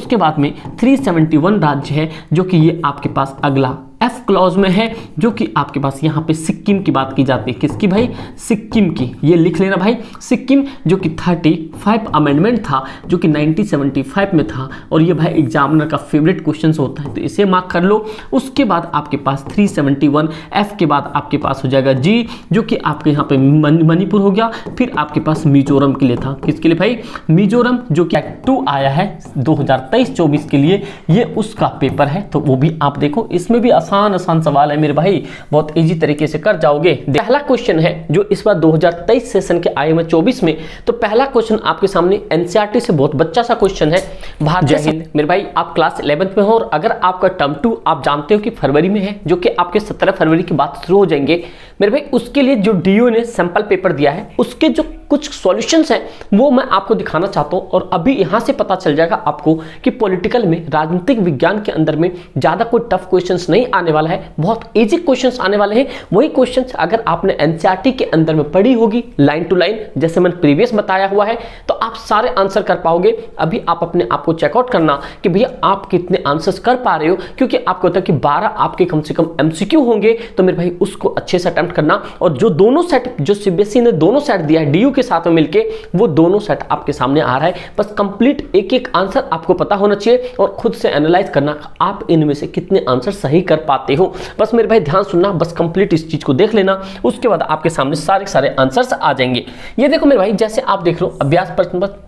उसके बाद में 371 राज्य है जो कि ये आपके पास अगला एफ क्लॉज में है, जो कि आपके पास यहाँ पे सिक्किम की बात की जाती है। किसकी भाई? सिक्किम की। ये लिख लेना भाई, सिक्किम, जो कि 35 अमेंडमेंट था जो कि 1975 में था, और ये भाई एग्जामिनर का फेवरेट क्वेश्चन होता है, तो इसे मार्क कर लो। उसके बाद आपके पास 371 एफ के बाद आपके पास हो जाएगा जी, जो कि आपके यहाँ पे मणिपुर हो गया। फिर आपके पास मिजोरम के लिए था। किसके लिए भाई? मिजोरम, जो कि एक्ट 2 आया है 2023-24 के लिए, ये उसका पेपर है, तो वो भी आप देखो। इसमें भी आसान सवाल है मेरे भाई, बहुत इजी तरीके से कर जाओगे। पहला क्वेश्चन है जो इस बार 2023 सेशन के आए हुए 24 में, तो पहला क्वेश्चन आपके सामने एनसीईआरटी से बहुत बच्चा सा क्वेश्चन है। जय हिंद मेरे भाई, आप क्लास 11th में हो और अगर आपका टर्म 2 आप जानते हो कि फरवरी में है, जो कि आपके 17 फरवरी की बात शुरू हो जाएंगे मेरे भाई, उसके लिए जो डीओ ने सैंपल पेपर दिया है उसके जो कुछ सॉल्यूशंस हैं वो मैं आपको दिखाना चाहता हूं। और अभी यहां से पता चल जाएगा आपको कि पॉलिटिकल में, राजनीतिक विज्ञान के अंदर में ज्यादा कोई टफ क्वेश्चंस नहीं आने वाला है, बहुत इजी क्वेश्चंस आने वाले हैं। वही क्वेश्चंस अगर आपने एनसीईआरटी के अंदर में पढ़ी होगी लाइन टू लाइन, जैसे मैंने प्रीवियस बताया हुआ है, तो आप सारे आंसर कर पाओगे। अभी आप अपने आप को चेकआउट करना कि भैया आप कितने आंसर्स कर पा रहे हो, क्योंकि आपको होता है कि 12 आपके कम से कम एमसीक्यू होंगे, तो मेरे भाई उसको अच्छे से अटेम्प्ट करना। और जो दोनों सेट, जो सीबीएसई ने दोनों सेट दिया है डीयू के साथ में मिलके, वो दोनों सेट आपके सामने आ रहा है। बस कंप्लीट एक एक आंसर आपको पता होना चाहिए और खुद से एनालाइज करना आप इनमें से कितने आंसर सही कर पाते हो। बस मेरे भाई ध्यान सुनना, बस कंप्लीट इस चीज को देख लेना, उसके बाद आपके सामने सारे आंसर्स आ जाएंगे। ये देखो मेरे भाई, जैसे आप देख लो अभ्यास प्रश्न पत्र,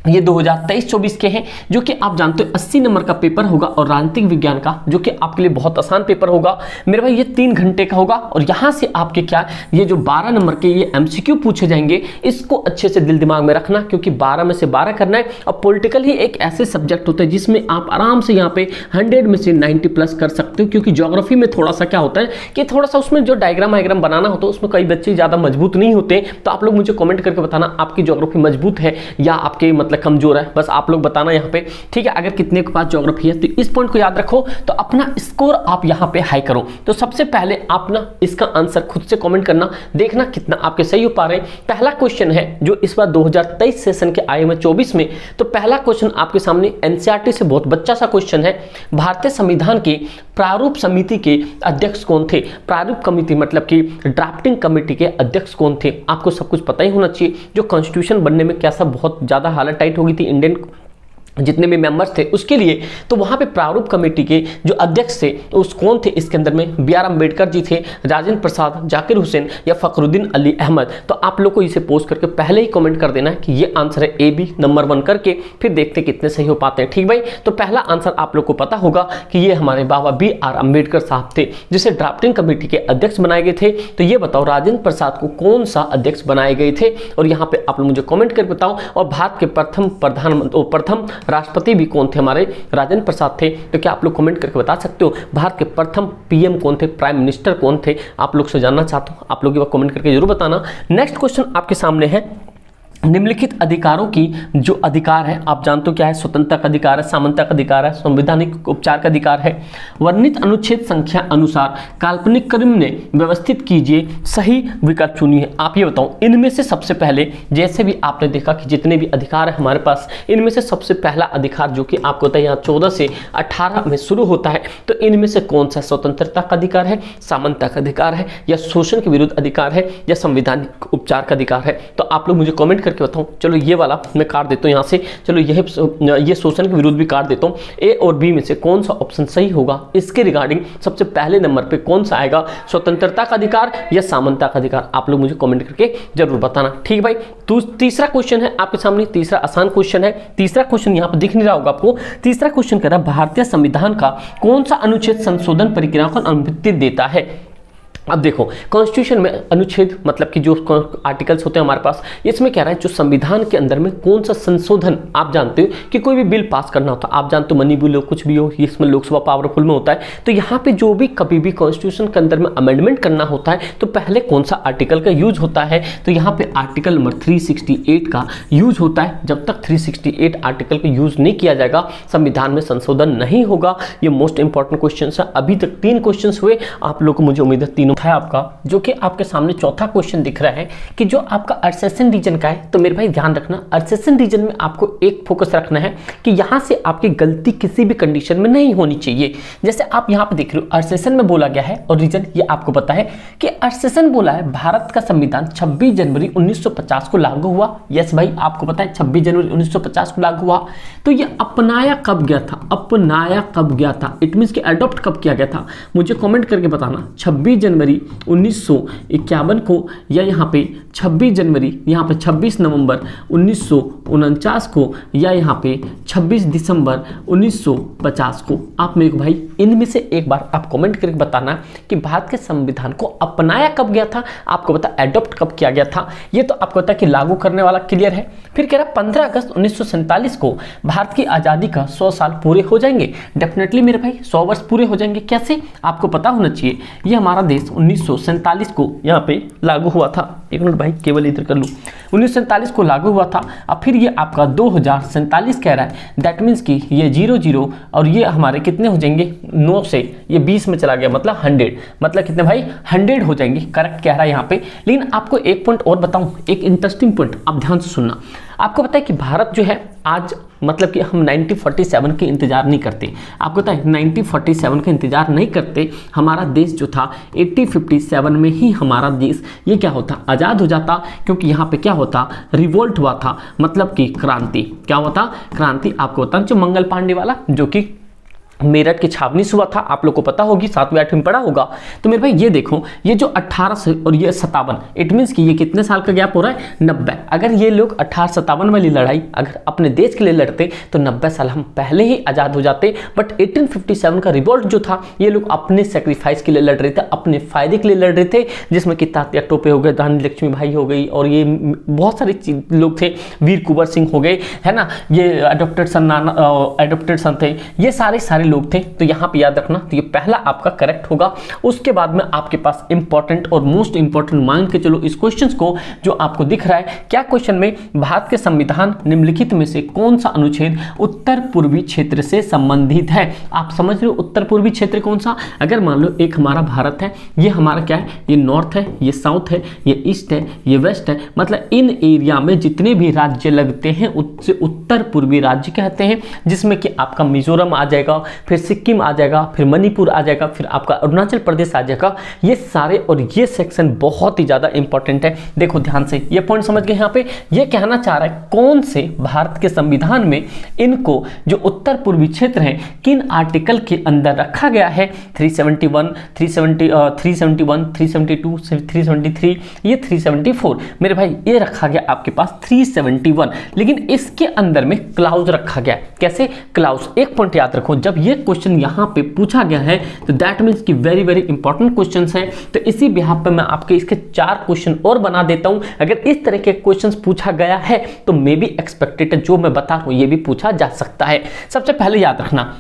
ये 2023-24 के हैं, जो कि आप जानते हो 80 नंबर का पेपर होगा, और राजनीतिक विज्ञान का जो कि आपके लिए बहुत आसान पेपर होगा मेरे भाई, ये 3 घंटे का होगा। और यहां से आपके क्या, ये जो 12 नंबर के ये एमसीक्यू पूछे जाएंगे, इसको अच्छे से दिल दिमाग में रखना, क्योंकि 12 में से 12 करना है। और पॉलिटिकल ही एक ऐसे सब्जेक्ट होता है जिसमें आप आराम से यहाँ पे 100 में से 90 प्लस कर सकते हो, क्योंकि ज्योग्राफी में थोड़ा सा क्या होता है कि थोड़ा सा उसमें जो डायग्राम वायग्राम बनाना होता है उसमें कई बच्चे ज्यादा मजबूत नहीं होते। तो आप लोग मुझे कॉमेंट करके बताना आपकी ज्योग्राफी मजबूत है या आपके मतलब कमजोर है, बस आप लोग बताना यहाँ पे, ठीक है। अगर कितने के पास ज्योग्राफी है तो इस पॉइंट को याद रखो, तो अपना स्कोर आप यहाँ पे हाई करो। तो सबसे पहले आप ना इसका आंसर खुद से कमेंट करना, देखना कितना आपके सही हो पा रहे हैं। पहला क्वेश्चन है जो इस बार 2023 सेशन के आए हुए 24 में, तो पहला क्वेश्चन आपके सामने एनसीईआरटी से बहुत बच्चा सा क्वेश्चन है। भारतीय संविधान के प्रारूप समिति के अध्यक्ष कौन थे? प्रारूप कमेटी मतलब कि ड्राफ्टिंग कमेटी के अध्यक्ष कौन थे? आपको सब कुछ पता ही होना चाहिए। जो कॉन्स्टिट्यूशन बनने में कैसा बहुत ज्यादा हालत टाइट हो गई थी इंडियन जितने भी मेंबर्स थे उसके लिए, तो वहां पे प्रारूप कमेटी के जो अध्यक्ष थे उस कौन थे? इसके अंदर में बी आर अम्बेडकर जी थे, राजेंद्र प्रसाद, जाकिर हुसैन या फखरुद्दीन अली अहमद। तो आप लोग को इसे पोस्ट करके पहले ही कमेंट कर देना है कि ये आंसर है ए बी नंबर 1 करके, फिर देखते कितने सही हो पाते हैं। ठीक भाई, तो पहला आंसर आप लोग को पता होगा कि ये हमारे बाबा बी आर अम्बेडकर साहब थे, जिसे ड्राफ्टिंग कमेटी के अध्यक्ष बनाए गए थे। तो ये बताओ राजेंद्र प्रसाद को कौन सा अध्यक्ष बनाए गए थे? और यहाँ पे आप लोग मुझे कॉमेंट करके बताओ। और भारत के प्रथम राष्ट्रपति भी कौन थे? हमारे राजेंद्र प्रसाद थे। तो क्या आप लोग कमेंट करके बता सकते हो भारत के प्रथम पीएम कौन थे, प्राइम मिनिस्टर कौन थे? आप लोग से जानना चाहता हूं, आप लोग ये कमेंट करके जरूर बताना। नेक्स्ट क्वेश्चन आपके सामने है, निम्नलिखित अधिकारों की जो अधिकार है, आप जानते हो क्या है? स्वतंत्रता का अधिकार है, समानता का अधिकार है, संवैधानिक उपचार का अधिकार है। वर्णित अनुच्छेद संख्या अनुसार काल्पनिक क्रम ने व्यवस्थित कीजिए, सही विकल्प चुनिए। आप ये बताओ इनमें से सबसे पहले, जैसे भी आपने देखा कि जितने भी अधिकार है हमारे पास, इनमें से सबसे पहला अधिकार जो कि आपको होता है यहाँ 14 से 18 में शुरू होता है, तो इनमें से कौन सा स्वतंत्रता का अधिकार है, समानता का अधिकार है, या शोषण के विरुद्ध अधिकार है, या संवैधानिक उपचार का अधिकार है? तो आप लोग मुझे कमेंट करके बताऊं। चलो ये वाला मैं काट देता हूं यहाँ से, चलो ये शोषण के विरुद्ध भी काट देता हूं। ए और बी में से कौन सा ऑप्शन सही होगा? इसके रिगार्डिंग सबसे पहले नंबर पे कौन सा आएगा? स्वतंत्रता का अधिकार या समानता का अधिकार? आप लोग मुझे कमेंट करके जरूर बताना। ठीक भाई, तो तीसरा क्वेश्चन है आपके सामने, तीसरा आसान क्वेश्चन है। तीसरा क्वेश्चन यहाँ पर दिख नहीं रहा होगा आपको। तीसरा क्वेश्चन कह रहा है भारतीय संविधान का कौन सा अनुच्छेद संशोधन प्रक्रिया को अनुमति देता है? अब देखो कॉन्स्टिट्यूशन में अनुच्छेद मतलब कि जो आर्टिकल्स होते हैं हमारे पास, इसमें कह रहा है जो संविधान के अंदर में कौन सा संशोधन, आप जानते हो कि कोई भी बिल पास करना होता है, आप जानते हो मनी बिल हो कुछ भी हो, इसमें लोकसभा पावरफुल में होता है। तो यहाँ पे जो भी कभी भी कॉन्स्टिट्यूशन के अंदर में अमेंडमेंट करना होता है तो पहले कौन सा आर्टिकल का यूज होता है? तो यहाँ पे आर्टिकल नंबर 368 का यूज होता है। जब तक 368 आर्टिकल का यूज नहीं किया जाएगा संविधान में संशोधन नहीं होगा। ये मोस्ट इंपॉर्टेंट क्वेश्चन है। अभी तक 3 क्वेश्चन हुए, आप लोग को मुझे उम्मीद है तीनों है आपका, जो कि आपके सामने चौथा क्वेश्चन दिख रहा है कि जो आपका अल्सेशन रीजन का है, तो मेरे भाई ध्यान रखना अल्सेशन रीजन में आपको एक फोकस रखना है कि यहाँ से आपकी गलती किसी भी कंडीशन में नहीं होनी चाहिए। जैसे आप यहाँ पे देख रहे हो अल्सेशन में बोला गया है और रीजन ये आपको पता है कि अल्सेशन बोला है भारत का संविधान 26 जनवरी 1950 को लागू हुआ। यस भाई, आपको पता है 26 जनवरी 1950 को लागू हुआ। तो ये अपनाया कब गया था, अपनाया कब गया था, इट मीन्स कि अडॉप्ट कब किया गया था, मुझे कमेंट करके बताना। 26 जनवरी 1951 को या यहाँ पे 26 जनवरी, यहाँ पे 26 नवंबर 1949 को या यहाँ पे 26 दिसंबर 1950 को। आप मेरे को भाई इनमें से एक बार आप कमेंट करके बताना कि भारत के संविधान को अपनाया कब गया था, आपको पता एडॉप्ट कब किया गया था। ये तो आपको पता है कि लागू करने वाला क्लियर है। फिर कह रहा 15 अगस्त 1947 को भारत की आज़ादी का 100 साल पूरे हो जाएंगे। डेफिनेटली मेरे भाई 100 वर्ष पूरे हो जाएंगे। कैसे, आपको पता होना चाहिए। ये हमारा देश 1947 को यहाँ पे लागू हुआ था। एक मिनट भाई, केवल इधर कर लूँ। 1947 को लागू हुआ था। अब फिर ये आपका 2047 कह रहा है। दैट मीन्स कि ये 00 और ये हमारे कितने हो जाएंगे, 9 से ये 20 में चला गया, मतलब 100, मतलब कितने भाई 100 हो जाएंगे। करेक्ट कह रहा है यहाँ पे। लेकिन आपको एक पॉइंट और बताऊं, एक इंटरेस्टिंग पॉइंट, आप ध्यान से सुनना। आपको पता है कि भारत जो है आज, मतलब कि हम 1947 के इंतजार नहीं करते। आपको पता है 1947 का इंतजार नहीं करते। हमारा देश जो था 1857 में ही हमारा देश ये क्या होता, आज़ाद हो जाता। क्योंकि यहाँ पे क्या होता, रिवोल्ट हुआ था, मतलब कि क्रांति। क्या हुआ था, क्रांति। आपको बता जो मंगल पांडे वाला, जो कि मेरठ की छावनी से हुआ था, आप लोग को पता होगी, 7वीं 8वीं में पढ़ा होगा। तो मेरे भाई ये देखो, ये जो 18 से और ये 57, इट मीन्स कि ये कितने साल का गैप हो रहा है, 90। अगर ये लोग 1857 वाली लड़ाई अगर अपने देश के लिए लड़ते तो 90 साल हम पहले ही आज़ाद हो जाते। बट 1857 का रिवोल्ट जो था, ये लोग अपने सेक्रीफाइस के लिए लड़ रहे थे, अपने फायदे के लिए लड़ रहे थे, जिसमें कि तात्या टोपे हो गए, रानी लक्ष्मी भाई हो गई, और ये बहुत सारे लोग थे, वीर कुंवर सिंह हो गए, है ना, ये एडॉप्टेड सन थे, ये सारे लोग थे। तो यहाँ पे याद रखना, तो ये पहला आपका करेक्ट होगा। उसके बाद में आपके पास इंपॉर्टेंट और मोस्ट इंपॉर्टेंट मान के चलो इस क्वेश्चन को, जो आपको दिख रहा है। क्या क्वेश्चन में, भारत के संविधान निम्नलिखित में से कौन सा अनुच्छेद उत्तर पूर्वी क्षेत्र से संबंधित है। आप समझ रहे हो उत्तर पूर्वी क्षेत्र कौन सा। अगर मान लो एक हमारा भारत है, ये हमारा क्या है, ये नॉर्थ है, ये साउथ है, ये ईस्ट है, ये वेस्ट है, मतलब इन एरिया में जितने भी राज्य लगते हैं उससे उत्तर पूर्वी राज्य कहते हैं। जिसमें कि आपका मिजोरम आ जाएगा, फिर सिक्किम आ जाएगा, फिर मणिपुर आ जाएगा, फिर आपका अरुणाचल प्रदेश आ जाएगा। ये सारे और ये सेक्शन बहुत ही ज़्यादा इंपॉर्टेंट है। देखो ध्यान से, ये पॉइंट समझ गए। यहाँ पे ये कहना चाह रहा है कौन से भारत के संविधान में इनको जो उत्तर पूर्वी क्षेत्र है किन आर्टिकल के अंदर रखा गया है। 371, 372, 373, ये 374। मेरे भाई ये रखा गया आपके पास 371, लेकिन इसके अंदर में क्लाउज रखा गया। कैसे क्लाउज, एक पॉइंट याद रखो, जब ये क्वेश्चन यहाँ पे पूछा गया है तो दैट मीन्स कि वेरी वेरी इंपॉर्टेंट क्वेश्चन है। तो इसी बिहाफ पे मैं आपके इसके 4 क्वेश्चन और बना देता हूं। अगर इस तरह के क्वेश्चन पूछा गया है तो मे बी एक्सपेक्टेड है, जो मैं बता रहा हूं ये भी पूछा जा सकता है। सबसे पहले याद रखना,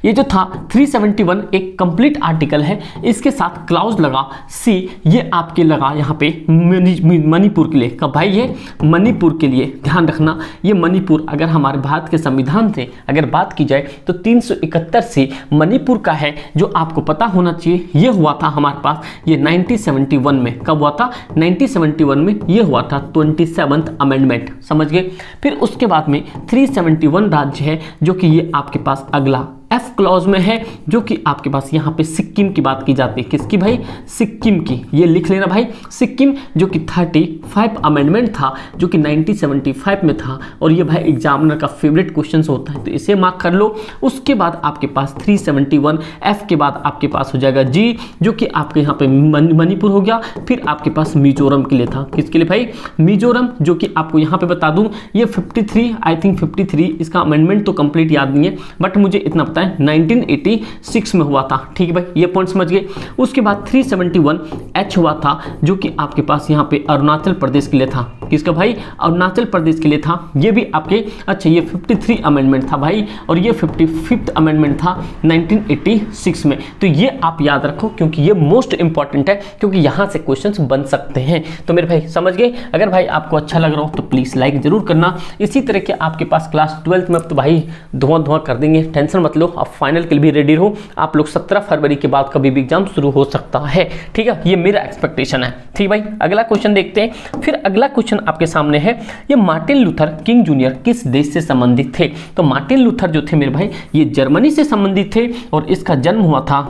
ये जो था 371 एक कंप्लीट आर्टिकल है, इसके साथ क्लाउज लगा सी, ये आपके लगा यहाँ पे मणिपुर के लिए। कब भाई, ये मणिपुर के लिए ध्यान रखना। ये मणिपुर अगर हमारे भारत के संविधान से अगर बात की जाए तो 371 से मणिपुर का है, जो आपको पता होना चाहिए। ये हुआ था हमारे पास ये 1971 में। कब हुआ था, 1971 में ये हुआ था 27th अमेंडमेंट, समझ गए। फिर उसके बाद में 371 राज्य है, जो कि ये आपके पास अगला एफ क्लॉज में है, जो कि आपके पास यहाँ पे सिक्किम की बात की जाती है। किसकी भाई, सिक्किम की। ये लिख लेना भाई, सिक्किम, जो कि 35 अमेंडमेंट था, जो कि 1975 में था। और ये भाई एग्जामिनर का फेवरेट क्वेश्चन होता है, तो इसे मार्क कर लो। उसके बाद आपके पास 371 एफ के बाद आपके पास हो जाएगा जी, जो कि आपके यहाँ पे मणिपुर हो गया। फिर आपके पास मिजोरम के लिए था। किसके लिए भाई, मिजोरम, जो कि आपको यहाँ पे बता दूं ये 53, आई थिंक 53, इसका अमेंडमेंट तो कंप्लीट याद नहीं है, बट मुझे इतना पता है 1986 में हुआ था। ठीक है भाई, ये पॉइंट समझ गए। उसके बाद 371 एच हुआ था, जो कि आपके पास यहाँ पे अरुणाचल प्रदेश के लिए था। किसका भाई, अरुणाचल प्रदेश के लिए था। ये भी आपके, अच्छा ये 53 अमेंडमेंट था भाई, और ये 55th अमेंडमेंट था 1986 में। तो ये आप याद रखो, क्योंकि ये मोस्ट इंपॉर्टेंट है, क्योंकि यहाँ से क्वेश्चंस बन सकते हैं। तो मेरे भाई समझ गए। अगर भाई आपको अच्छा लग रहा हो तो प्लीज़ लाइक जरूर करना। इसी तरह के आपके पास क्लास 12th में तो भाई धुआं कर देंगे, टेंशन मत लो। लो, अब फाइनल के लिए भी रेडी रहो। आप लोग 17 फरवरी के बाद कभी भी एग्जाम शुरू हो सकता है, ठीक है, ये मेरा एक्सपेक्टेशन है। ठीक भाई, अगला क्वेश्चन देखते हैं। फिर अगला क्वेश्चन आपके सामने है, ये मार्टिन लूथर किंग जूनियर किस देश से संबंधित थे? तो मार्टिन लूथर जो थे मेरे भाई, ये जर्मनी से संबंधित थे और इसका जन्म हुआ था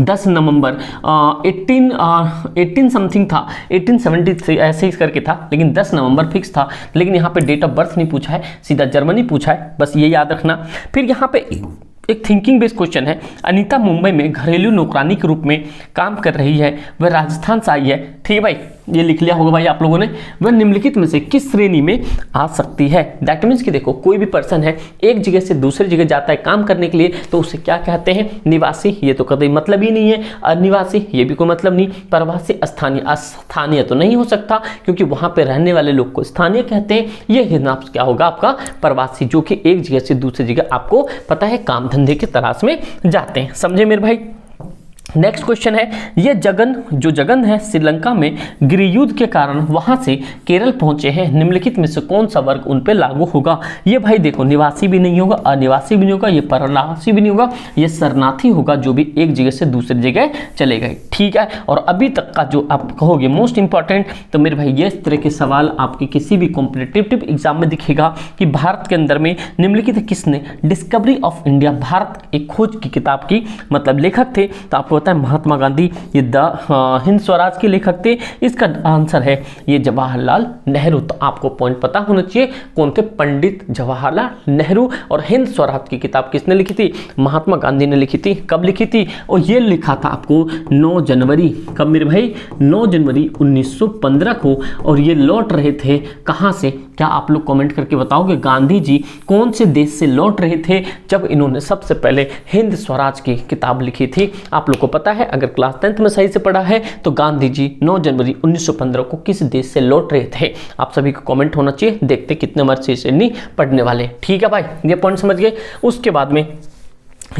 10 नवंबर 18 समथिंग था, 1873 ऐसे ही करके था, लेकिन 10 नवंबर फिक्स था। लेकिन यहाँ पे डेट ऑफ बर्थ नहीं पूछा है, सीधा जर्मनी पूछा है, बस ये याद रखना। फिर यहाँ पे एक थिंकिंग बेस्ड क्वेश्चन है, अनीता मुंबई में घरेलू नौकरानी के रूप में काम कर रही है, वह राजस्थान से आई है। ठीक है भाई, ये लिख लिया होगा भाई आप लोगों ने। वह निम्नलिखित में से किस श्रेणी में आ सकती है? दैट मीन्स कि देखो, कोई भी पर्सन है एक जगह से दूसरी जगह जाता है काम करने के लिए, तो उसे क्या कहते हैं? निवासी। ये तो कभी मतलब ही नहीं है। अनिवासी, ये भी कोई मतलब नहीं। प्रवासी, स्थानीय। स्थानीय तो नहीं हो सकता क्योंकि वहां पे रहने वाले लोग को स्थानीय कहते हैं। ये नाम क्या होगा आपका? प्रवासी, जो कि एक जगह से दूसरी जगह आपको पता है काम धंधे के तलाश में जाते हैं। समझे मेरे भाई? नेक्स्ट क्वेश्चन है, ये जगन है श्रीलंका में गृह युद्ध के कारण वहां से केरल पहुंचे हैं, निम्नलिखित में से कौन सा वर्ग उन पे लागू होगा? ये भाई देखो, निवासी भी नहीं होगा, अनिवासी भी नहीं होगा, ये परवासी भी नहीं होगा, ये शरणार्थी होगा जो भी एक जगह से दूसरी जगह चले गए। ठीक है, और अभी तक का जो आप कहोगे मोस्ट इंपॉर्टेंट, तो मेरे भाई ये इस तरह के सवाल आपके किसी भी कॉम्पिटिटिव एग्जाम में दिखेगा कि भारत के अंदर में निम्नलिखित किसने डिस्कवरी ऑफ इंडिया, भारत एक खोज की किताब की मतलब लेखक थे? तो आपको है महात्मा गांधी। ये हिंद स्वराज के लेखक थे। इसका आंसर है ये जवाहरलाल नेहरू। तो आपको पॉइंट पता होना चाहिए कौन थे? पंडित जवाहरलाल नेहरू। और हिंद स्वराज की किताब किसने लिखी थी? महात्मा गांधी ने लिखी थी। कब लिखी थी? और ये लिखा था आपको 9 जनवरी। कब मेरे भाई? 9 जनवरी 1915 को। और ये लौट रहे थे कहां से? क्या आप लोग कमेंट करके बताओगे गांधी जी कौन से देश से लौट रहे थे जब इन्होंने सबसे पहले हिंद स्वराज की किताब लिखी थी? आप लोग को पता है, अगर क्लास 10th में सही से पढ़ा है तो गांधी जी 9 जनवरी 1915 को किस देश से लौट रहे थे? आप सभी को कमेंट होना चाहिए। देखते कितने मार्क्स से नहीं पढ़ने वाले। ठीक है भाई, ये पॉइंट समझ गए। उसके बाद में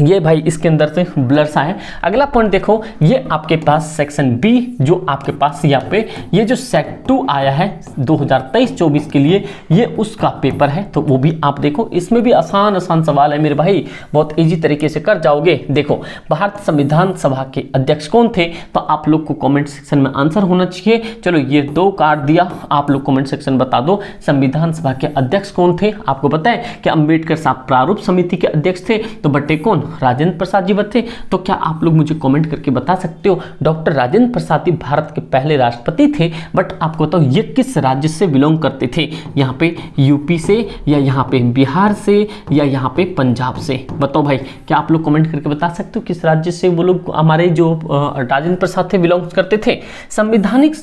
ये भाई इसके अंदर से ब्लर सा है। अगला पॉइंट देखो, ये आपके पास सेक्शन बी जो आपके पास यहाँ पे ये जो सेट 2 आया है 2023-24 के लिए, ये उसका पेपर है। तो वो भी आप देखो, इसमें भी आसान सवाल है मेरे भाई, बहुत इजी तरीके से कर जाओगे। देखो, भारत संविधान सभा के अध्यक्ष कौन थे? तो आप लोग को कॉमेंट सेक्शन में आंसर होना चाहिए। चलो, ये 2 काट दिया, आप लोग कॉमेंट सेक्शन बता दो संविधान सभा के अध्यक्ष कौन थे। आपको पता है कि अम्बेडकर साहब प्रारूप समिति के अध्यक्ष थे, तो बटे कौन? राजेंद्र प्रसाद जी थे। तो क्या आप लोग मुझे कमेंट करके बता सकते हो डॉक्टर राजेंद्र प्रसाद जी भारत के पहले राष्ट्रपति थे, बट आपको बताओ ये किस राज्य से बिलोंग करते थे? यहाँ पे यूपी से, या यहाँ पे बिहार से, या यहाँ पे पंजाब से? बताओ भाई, क्या आप लोग कमेंट करके बता सकते हो किस राज्य से वो लोग हमारे जो राजेंद्र प्रसाद थे बिलोंग करते थे? संवैधानिक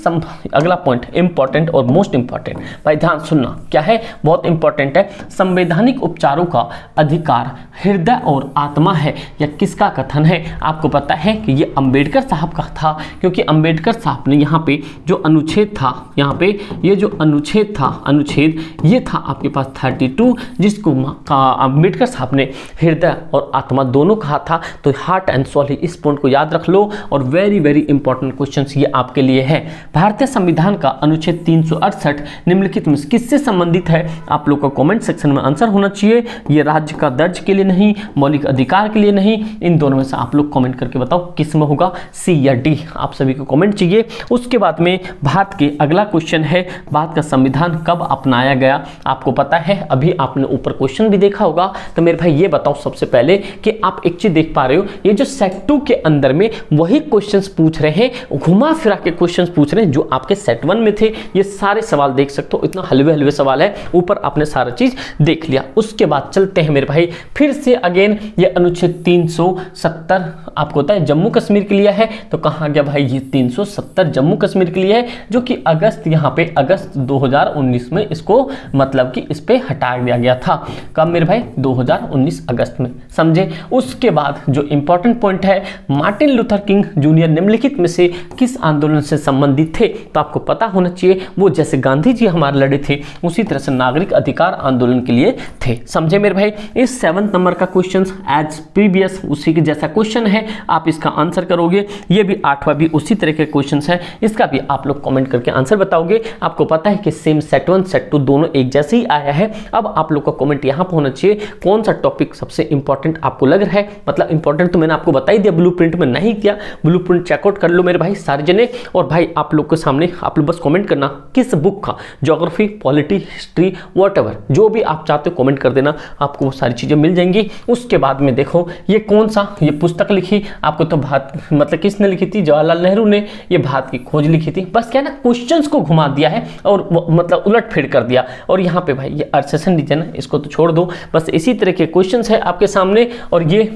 अगला पॉइंट इंपॉर्टेंट और मोस्ट इंपॉर्टेंट भाई, ध्यान सुनना, क्या है? बहुत इंपॉर्टेंट है। संवैधानिक उपचारों का अधिकार हृदय और आत्मा है, या किसका कथन है? आपको पता है कि ये अंबेडकर साहब का था, क्योंकि अंबेडकर साहब ने यहाँ पे जो अनुच्छेद था, यहाँ पे ये जो अनुच्छेद था, अनुच्छेद ये था आपके पास 32, जिसको अंबेडकर साहब ने हृदय और आत्मा दोनों कहा था। तो हार्ट एंड सोल, इस पॉइंट को याद रख लो। और वेरी वेरी इंपॉर्टेंट क्वेश्चन ये आपके लिए है। भारतीय संविधान का अनुच्छेद 368 निम्नलिखित में किससे संबंधित है? आप लोग का कॉमेंट सेक्शन में आंसर होना चाहिए। ये राज्य का दर्ज के लिए नहीं, मौलिक अधिकार के लिए नहीं, इन दोनों में से आप लोग कमेंट करके बताओ किस में होगा, सी या डी? आप सभी को कमेंट चाहिए। उसके बाद में भारत के अगला क्वेश्चन है, भारत का संविधान कब अपनाया गया? आपको पता है, अभी आपने ऊपर क्वेश्चन भी देखा होगा। तो मेरे भाई ये बताओ सबसे पहले कि आप एक चीज देख पा रहे हो, ये जो सेट 2 के अंदर में वही क्वेश्चंस पूछ रहे हैं, घुमा फिरा के क्वेश्चंस पूछ रहे हैं जो आपके सेट 1 में थे। ये सारे सवाल देख सकते हो, इतना हलवे हलवे सवाल है, ऊपर आपने सारा चीज देख लिया। उसके बाद चलते हैं मेरे भाई फिर से अगेन, ये अनुच्छेद 370 आपको होता है जम्मू कश्मीर के लिए है। तो कहाँ गया भाई? ये 370 जम्मू कश्मीर के लिए है, जो कि अगस्त, यहाँ पे अगस्त 2019 में इसको मतलब कि इस पे हटा दिया गया था। कब मेरे भाई? 2019 अगस्त में। समझे? उसके बाद जो इंपॉर्टेंट पॉइंट है, मार्टिन लूथर किंग जूनियर निम्नलिखित में से किस आंदोलन से संबंधित थे? तो आपको पता होना चाहिए, वो जैसे गांधी जी हमारे लड़े थे उसी तरह से नागरिक अधिकार आंदोलन के लिए थे। समझे मेरे भाई? इस 7th नंबर का क्वेश्चन एज प्रीवियस उसी के जैसा क्वेश्चन है, आप इसका आंसर करोगे। ये भी 8वां भी उसी तरह के क्वेश्चन है, इसका भी आप लोग कमेंट करके आंसर बताओगे। आपको पता है कि सेम सेट 1 सेट 2 दोनों एक जैसे ही आया है। अब आप लोग का कमेंट यहाँ पर होना चाहिए कौन सा टॉपिक सबसे इंपॉर्टेंट आपको लग रहा है। मतलब इंपॉर्टेंट तो मैंने आपको बता ही दिया, ब्लूप्रिंट में नहीं किया, ब्लूप्रिंट चेकआउट कर लो मेरे भाई सारे जने। और भाई आप लोग के सामने आप लोग बस कमेंट करना किस बुक का, ज्योग्राफी, पॉलिटी, हिस्ट्री, व्हाटएवर जो भी आप चाहते हो कमेंट कर देना, आपको वो सारी चीजें मिल जाएंगी। उसके बाद में देखो ये कौन सा ये पुस्तक लिखी आपको, तो भारत मतलब किसने लिखी थी, जवाहरलाल नेहरू ने ये भारत की खोज लिखी थी। बस क्या ना क्वेश्चंस को घुमा दिया है और मतलब उलट फेर कर दिया। और यहाँ पे भाई ये अर्सेशन रीजन है, इसको तो छोड़ दो, बस इसी तरह के क्वेश्चंस है आपके सामने। और ये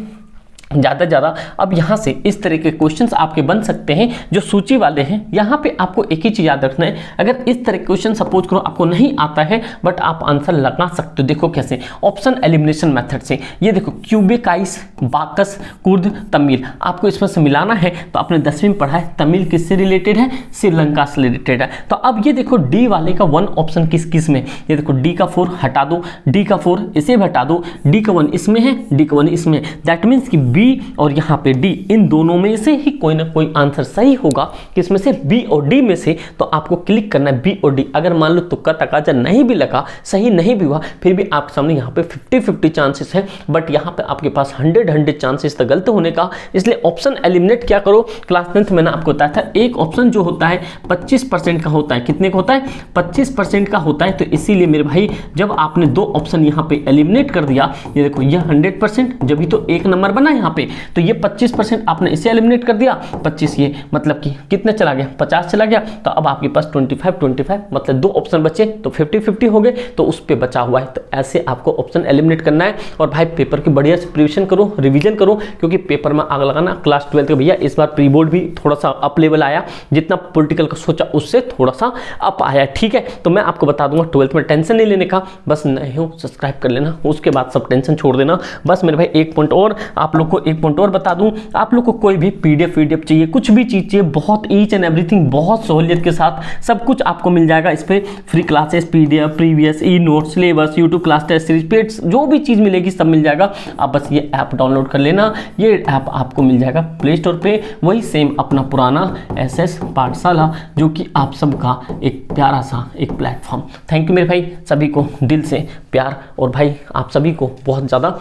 ज़्यादा अब यहाँ से इस तरह के क्वेश्चंस आपके बन सकते हैं जो सूची वाले हैं। यहाँ पे आपको एक ही चीज़ याद रखना है, अगर इस तरह के क्वेश्चन सपोज करो आपको नहीं आता है बट आप आंसर लगा सकते हो। देखो कैसे, ऑप्शन एलिमिनेशन मेथड से। ये देखो क्यूबेकाइस, बाकस, कुर्द, तमिल, आपको इसमें से मिलाना है। तो आपने 10वीं में पढ़ा है तमिल किससे रिलेटेड है, श्रीलंका से रिलेटेड है। तो अब ये देखो डी वाले का 1 ऑप्शन किस किस में, ये देखो डी का 4 हटा दो, डी का 4 इसे भी हटा दो, डी का 1 इसमें है, डी का 1 इसमें। दैट मीन्स कि बी और यहाँ पे डी, इन दोनों में से ही कोई ना कोई आंसर सही होगा। किसमें से, बी और डी में से। तो आपको क्लिक करना है बी और डी। अगर मान लो तुक्का तकाजा नहीं भी लगा, सही नहीं भी हुआ, फिर भी आपके सामने यहाँ पे 50-50 चांसेस है, बट यहाँ पे आपके पास 100 चांसेस था गलत होने का। इसलिए ऑप्शन एलिमिनेट क्या करो, क्लास 10th मैंने आपको बताया था एक ऑप्शन जो होता है 25% का होता है। कितने का होता है, 25% का होता है। तो इसीलिए मेरे भाई जब आपने 2 ऑप्शन यहाँ पे एलिमिनेट कर दिया, ये देखो ये 100%, जब भी तो एक नंबर बना यहाँ पे, तो ये 25% आपने इसे एलिमिनेट कर दिया, 25 ये मतलब कि कितने चला गया, 50 चला गया। तो अब आपके पास 25 मतलब 2 ऑप्शन बचे, तो 50-50 हो गए, तो उस पे बचा हुआ है। तो ऐसे आपको ऑप्शन एलिमिनेट करना है। और भाई पेपर की बढ़िया से प्रिपरेशन करो, रिवीजन करो, क्योंकि पेपर में आग लगाना। क्लास 12 का भैया इस बार प्री बोर्ड भी थोड़ा सा अप लेवल आया, जितना पॉलिटिकल का सोचा उससे थोड़ा सा अप आया, ठीक है। तो मैं आपको बता दूंगा 12th में टेंशन नहीं लेने का, बस नहीं हो सब्सक्राइब कर लेना, उसके बाद सब टेंशन छोड़ देना। बस मेरे भाई एक पॉइंट और आप लोग को, एक पॉइंट और बता दूं, आप लोग को कोई भी पीडीएफ चाहिए, कुछ भी चीज चाहिए, बहुत ईच एंड एवरीथिंग बहुत सहूलियत के साथ सब कुछ आपको मिल जाएगा। इस पे free classes, PDF, previous, e note, syllabus, YouTube class test series, पेड्स, जो भी चीज मिलेगी सब मिल जाएगा। आप बस ये ऐप डाउनलोड कर लेना। ये ऐप आपको मिल जाएगा प्ले स्टोर पे, वही सेम अपना पुराना SS पाठशाला, जो कि आप सबका एक प्यारा सा एक प्लेटफॉर्म। थैंक यू मेरे भाई, सभी को दिल से प्यार, और भाई आप सभी को बहुत ज़्यादा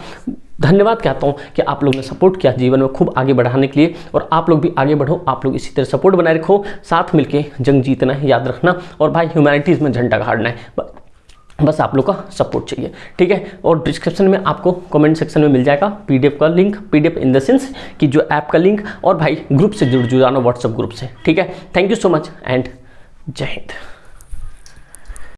धन्यवाद कहता हूँ कि आप लोग ने सपोर्ट किया जीवन में खूब आगे बढ़ाने के लिए। और आप लोग भी आगे बढ़ो, आप लोग इसी तरह सपोर्ट बनाए रखो, साथ मिलके जंग जीतना है, याद रखना। और भाई ह्यूमैनिटीज़ में झंडा गाड़ना है, बस आप लोग का सपोर्ट चाहिए, ठीक है। और डिस्क्रिप्शन में आपको कमेंट सेक्शन में मिल जाएगा पीडीएफ का link, PDF in the sense कि जो ऐप का लिंक, और भाई ग्रुप से जुड़ जाना व्हाट्सएप ग्रुप से, ठीक है। Thank you so much and जय हिंद।